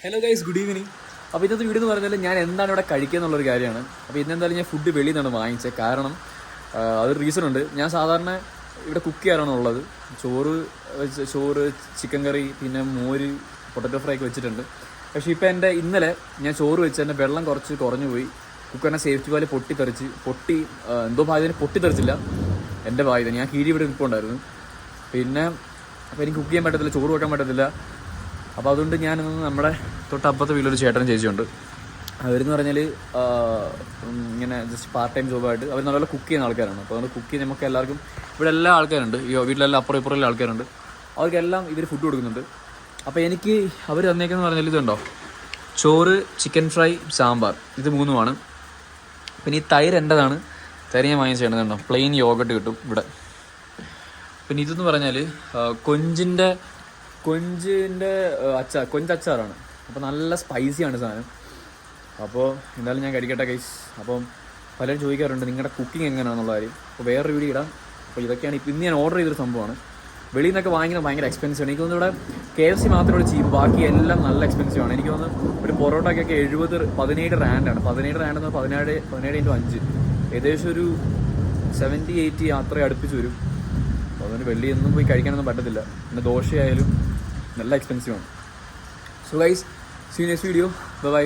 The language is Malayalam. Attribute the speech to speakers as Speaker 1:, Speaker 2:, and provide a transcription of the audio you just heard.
Speaker 1: Hello guys, good evening. അപ്പോൾ ഇന്നത്തെ വീഡിയോ എന്ന് പറഞ്ഞാൽ ഞാൻ എന്താണ് ഇവിടെ കഴിക്കുക എന്നുള്ളൊരു കാര്യമാണ്. അപ്പോൾ ഇന്നെന്തായാലും ഞാൻ ഫുഡ് വെളിയിൽ നിന്നാണ് വാങ്ങിച്ചത്. കാരണം അതൊരു റീസൺ ഉണ്ട്. ഞാൻ സാധാരണ ഇവിടെ കുക്ക് ചെയ്യാറാണ് ഉള്ളത്. ചോറ് ചിക്കൻ കറി, പിന്നെ മോര്, പൊട്ടറ്റോ ഫ്രൈ ഒക്കെ വെച്ചിട്ടുണ്ട്. പക്ഷേ ഇപ്പോൾ ഇന്നലെ ഞാൻ ചോറ് വെച്ച് എൻ്റെ വെള്ളം കുറച്ച് കുറഞ്ഞു പോയി. കുക്കറിനെ സേഫ്റ്റി വാല് എന്തോ ഭാഗ്യത്തിന് പൊട്ടിത്തെറിച്ചില്ല എൻ്റെ ഭാഗ്യത്തിന്. ഞാൻ കീഴി ഇവിടെ നിൽപ്പുണ്ടായിരുന്നു. പിന്നെ അപ്പോൾ എനിക്ക് കുക്ക് ചെയ്യാൻ പറ്റത്തില്ല, ചോറ് വെക്കാൻ പറ്റത്തില്ല. അപ്പോൾ അതുകൊണ്ട് ഞാനൊന്ന് നമ്മുടെ തൊട്ടപ്പുറത്തെ വീട്ടിലൊരു ചേട്ടനും ചേച്ചിയുണ്ട്. അവരെന്ന് പറഞ്ഞാൽ ഇങ്ങനെ ജസ്റ്റ് പാർട്ട് ടൈം ജോബായിട്ട് അവർ നല്ലപോലെ കുക്ക് ചെയ്യുന്ന ആൾക്കാരാണ്. അപ്പോൾ അതുകൊണ്ട് കുക്ക് ചെയ്യുന്ന നമുക്ക് എല്ലാവർക്കും ഇവിടെ എല്ലാ ആൾക്കാരുണ്ട്, ഈ വീട്ടിലെല്ലാം അപ്പുറം ഇപ്പുറമുള്ള ആൾക്കാരുണ്ട്. അവർക്കെല്ലാം ഇവർ ഫുഡ് കൊടുക്കുന്നുണ്ട്. അപ്പോൾ എനിക്ക് അവർ തന്നേക്കെന്ന് പറഞ്ഞാൽ ഇതുണ്ടോ, ചോറ്, ചിക്കൻ ഫ്രൈ, സാമ്പാർ, ഇത് മൂന്നുമാണ്. പിന്നെ ഈ തൈര് എൻ്റെതാണ്. തൈര് ഞാൻ വാങ്ങിച്ചേണ്ടതുണ്ടോ, പ്ലെയിൻ യോഗട്ട് കിട്ടും ഇവിടെ. പിന്നെ ഇതെന്ന് പറഞ്ഞാൽ കൊഞ്ചിൻ്റെ കൊഞ്ചച്ചാറാണ്. അപ്പോൾ നല്ല സ്പൈസിയാണ് സാധനം. അപ്പോൾ എന്തായാലും ഞാൻ കഴിക്കട്ടെ ഗൈസ്. അപ്പം പലരും ചോദിക്കാറുണ്ട് നിങ്ങളുടെ കുക്കിംഗ് എങ്ങനെയാണെന്നുള്ള കാര്യം. അപ്പോൾ വേറൊരു വീഡിയോ ഇടാം. അപ്പോൾ ഇതൊക്കെയാണ് ഇന്ന് ഞാൻ ഓർഡർ ചെയ്തൊരു സംഭവമാണ്. വെളിയിൽ നിന്നൊക്കെ വാങ്ങിക്കുന്നത് ഭയങ്കര എക്സ്പെൻസീവ് ആണ്. എനിക്ക് തോന്നുന്നു ഇവിടെ KFC മാത്രമേ ചീപ്പ്, ബാക്കി എല്ലാം നല്ല എക്സ്പെൻസീവ് ആണ്. എനിക്ക് തോന്നുന്നു ഒരു പൊറോട്ടയ്ക്കൊക്കെ 17 റാൻഡാണ്. 17 റാൻഡ് എന്ന് പറഞ്ഞാൽ 17 × 5 ഏകദേശം ഒരു 70-80 അത്രയും അടുപ്പിച്ച് വരും. അപ്പോൾ അതുകൊണ്ട് വെളിയൊന്നും പോയി കഴിക്കാനൊന്നും പറ്റത്തില്ല. പിന്നെ ദോശയായാലും നല്ല എക്സ്പെൻസീവ് ആണ്. So guys, see you next video. By.